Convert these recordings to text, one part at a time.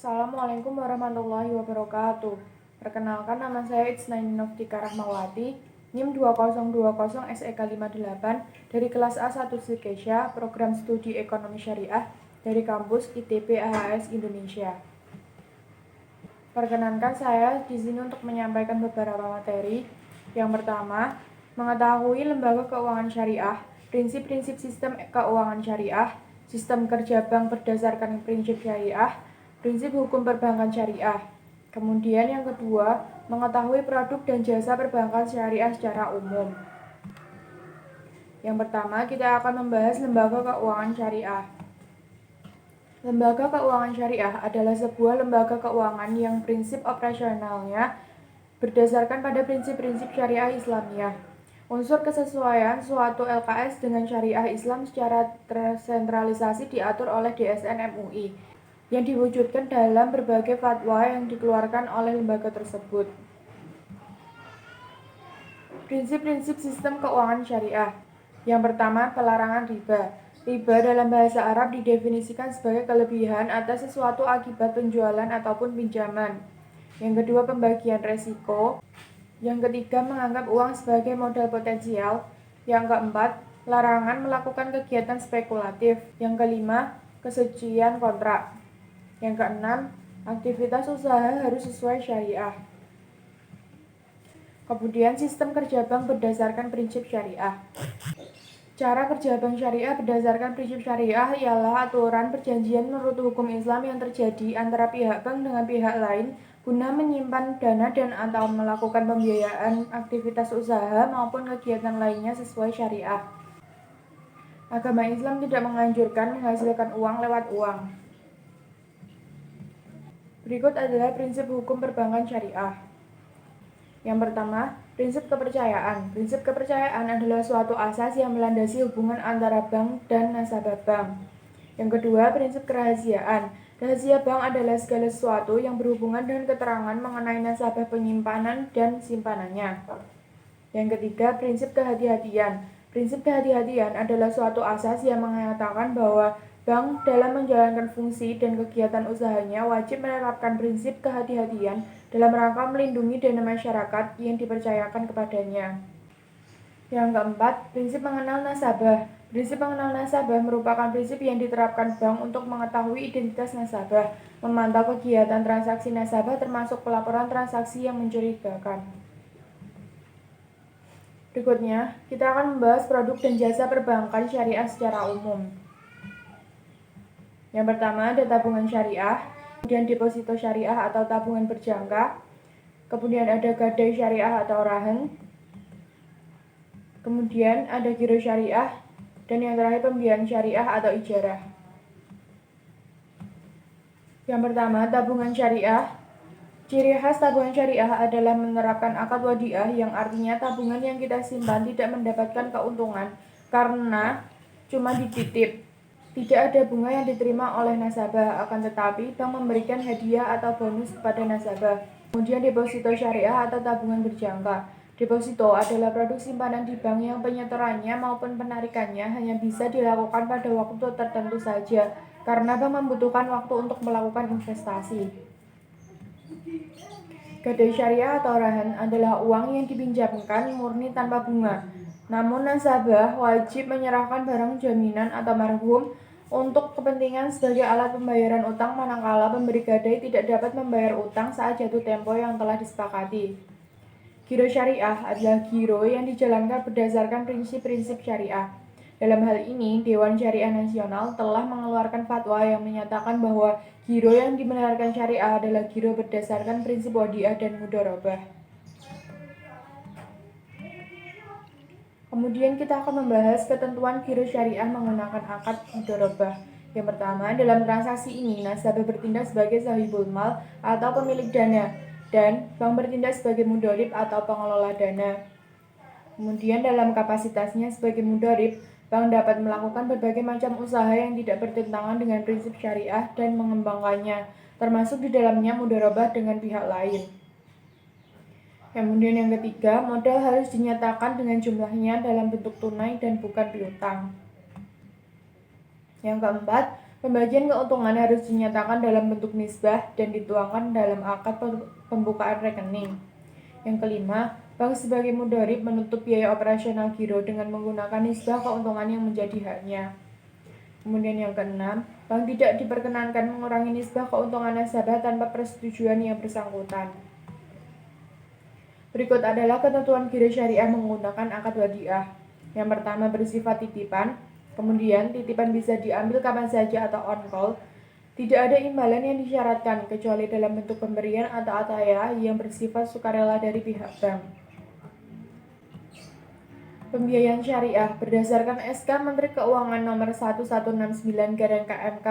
Assalamualaikum warahmatullahi wabarakatuh. Perkenalkan, nama saya Itsnaini Noftika Rahmawati, NIM 2020 SEK 58 dari kelas A1 Sukesha, Program Studi Ekonomi Syariah dari kampus ITB AHS Indonesia. Perkenankan, saya di sini untuk menyampaikan beberapa materi. Yang pertama, mengetahui lembaga keuangan syariah, prinsip-prinsip sistem keuangan syariah, sistem kerja bank berdasarkan prinsip syariah, prinsip hukum perbankan syariah. Kemudian yang kedua, mengetahui produk dan jasa perbankan syariah secara umum. Yang pertama, kita akan membahas lembaga keuangan syariah. Lembaga keuangan syariah adalah sebuah lembaga keuangan yang prinsip operasionalnya berdasarkan pada prinsip-prinsip syariah Islamiyah. Unsur kesesuaian suatu LKS dengan syariah Islam secara tersentralisasi diatur oleh DSN MUI yang diwujudkan dalam berbagai fatwa yang dikeluarkan oleh lembaga tersebut. Prinsip-prinsip sistem keuangan syariah. Yang pertama, pelarangan riba. Riba dalam bahasa Arab didefinisikan sebagai kelebihan atas sesuatu akibat penjualan ataupun pinjaman. Yang kedua, pembagian resiko. Yang ketiga, menganggap uang sebagai modal potensial. Yang keempat, larangan melakukan kegiatan spekulatif. Yang kelima, kesucian kontrak. Yang keenam, aktivitas usaha harus sesuai syariah. Kemudian, sistem kerja bank berdasarkan prinsip syariah. Cara kerja bank syariah berdasarkan prinsip syariah ialah aturan perjanjian menurut hukum Islam yang terjadi antara pihak bank dengan pihak lain guna menyimpan dana dan atau melakukan pembiayaan aktivitas usaha maupun kegiatan lainnya sesuai syariah. Agama Islam tidak menganjurkan menghasilkan uang lewat uang. Berikut adalah prinsip hukum perbankan syariah. Yang pertama, prinsip kepercayaan. Prinsip kepercayaan adalah suatu asas yang melandasi hubungan antara bank dan nasabah bank. Yang kedua, prinsip kerahasiaan. Rahasia bank adalah segala sesuatu yang berhubungan dengan keterangan mengenai nasabah penyimpanan dan simpanannya. Yang ketiga, prinsip kehati-hatian. Prinsip kehati-hatian adalah suatu asas yang mengatakan bahwa bank dalam menjalankan fungsi dan kegiatan usahanya wajib menerapkan prinsip kehati-hatian dalam rangka melindungi dana masyarakat yang dipercayakan kepadanya. Yang keempat, prinsip mengenal nasabah. Prinsip mengenal nasabah merupakan prinsip yang diterapkan bank untuk mengetahui identitas nasabah, memantau kegiatan transaksi nasabah termasuk pelaporan transaksi yang mencurigakan. Berikutnya, kita akan membahas produk dan jasa perbankan syariah secara umum. Yang pertama, ada tabungan syariah, kemudian deposito syariah atau tabungan berjangka, kemudian ada gadai syariah atau rahan, kemudian ada giro syariah, dan yang terakhir pembiayaan syariah atau ijarah. Yang pertama, tabungan syariah. Ciri khas tabungan syariah adalah menerapkan akad wadiah yang artinya tabungan yang kita simpan tidak mendapatkan keuntungan karena cuma dititip. Tidak ada bunga yang diterima oleh nasabah, akan tetapi bank memberikan hadiah atau bonus kepada nasabah. Kemudian deposito syariah atau tabungan berjangka. Deposito adalah produk simpanan di bank yang penyetorannya maupun penarikannya hanya bisa dilakukan pada waktu tertentu saja, karena bank membutuhkan waktu untuk melakukan investasi. Gadai syariah atau rahan adalah uang yang dipinjamkan murni tanpa bunga. Namun nasabah wajib menyerahkan barang jaminan atau marhum untuk kepentingan sebagai alat pembayaran utang manakala pemberi gadai tidak dapat membayar utang saat jatuh tempo yang telah disepakati. Giro syariah adalah giro yang dijalankan berdasarkan prinsip-prinsip syariah. Dalam hal ini, Dewan Syariah Nasional telah mengeluarkan fatwa yang menyatakan bahwa giro yang dibenarkan syariah adalah giro berdasarkan prinsip wadiah dan mudharabah. Kemudian kita akan membahas ketentuan giro syariah menggunakan akad mudharabah. Yang pertama, dalam transaksi ini nasabah bertindak sebagai sahibul mal atau pemilik dana dan bank bertindak sebagai mudharib atau pengelola dana. Kemudian dalam kapasitasnya sebagai mudharib, bank dapat melakukan berbagai macam usaha yang tidak bertentangan dengan prinsip syariah dan mengembangkannya, termasuk di dalamnya mudharabah dengan pihak lain. Kemudian yang ketiga, modal harus dinyatakan dengan jumlahnya dalam bentuk tunai dan bukan piutang. Yang keempat, Pembagian keuntungan harus dinyatakan dalam bentuk nisbah dan dituangkan dalam akad pembukaan rekening. Yang kelima, bank sebagai mudharib menutup biaya operasional giro dengan menggunakan nisbah keuntungan yang menjadi haknya. Kemudian yang keenam, bank tidak diperkenankan mengurangi nisbah keuntungan nasabah tanpa persetujuan yang bersangkutan. Berikut adalah ketentuan giro syariah menggunakan akad wadiah. Yang pertama bersifat titipan. Kemudian, titipan bisa diambil kapan saja atau on call. Tidak ada imbalan yang disyaratkan, kecuali dalam bentuk pemberian atau ataya yang bersifat sukarela dari pihak bank. Pembiayaan syariah berdasarkan SK Menteri Keuangan nomor 1169/KMK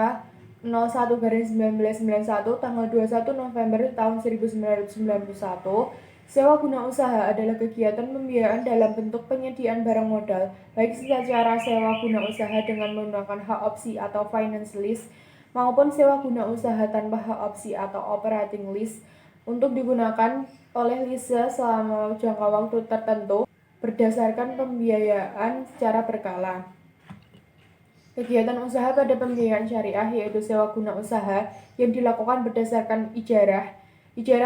01/1991 tanggal 21 November tahun 1991. Sewa guna usaha adalah kegiatan pembiayaan dalam bentuk penyediaan barang modal, baik secara sewa guna usaha dengan menggunakan hak opsi atau finance lease, maupun sewa guna usaha tanpa hak opsi atau operating lease, untuk digunakan oleh lise selama jangka waktu tertentu berdasarkan pembiayaan secara berkala. Kegiatan usaha pada pembiayaan syariah yaitu sewa guna usaha yang dilakukan berdasarkan ijarah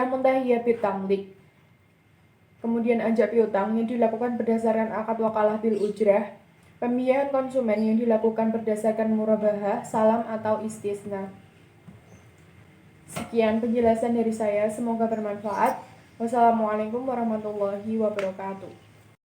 muntahiyah bitamlik. Kemudian ajak piutang yang dilakukan berdasarkan akad wakalah bil ujrah. Pembiayaan konsumen yang dilakukan berdasarkan murabahah, salam atau istisna. Sekian penjelasan dari saya, semoga bermanfaat. Wassalamualaikum warahmatullahi wabarakatuh.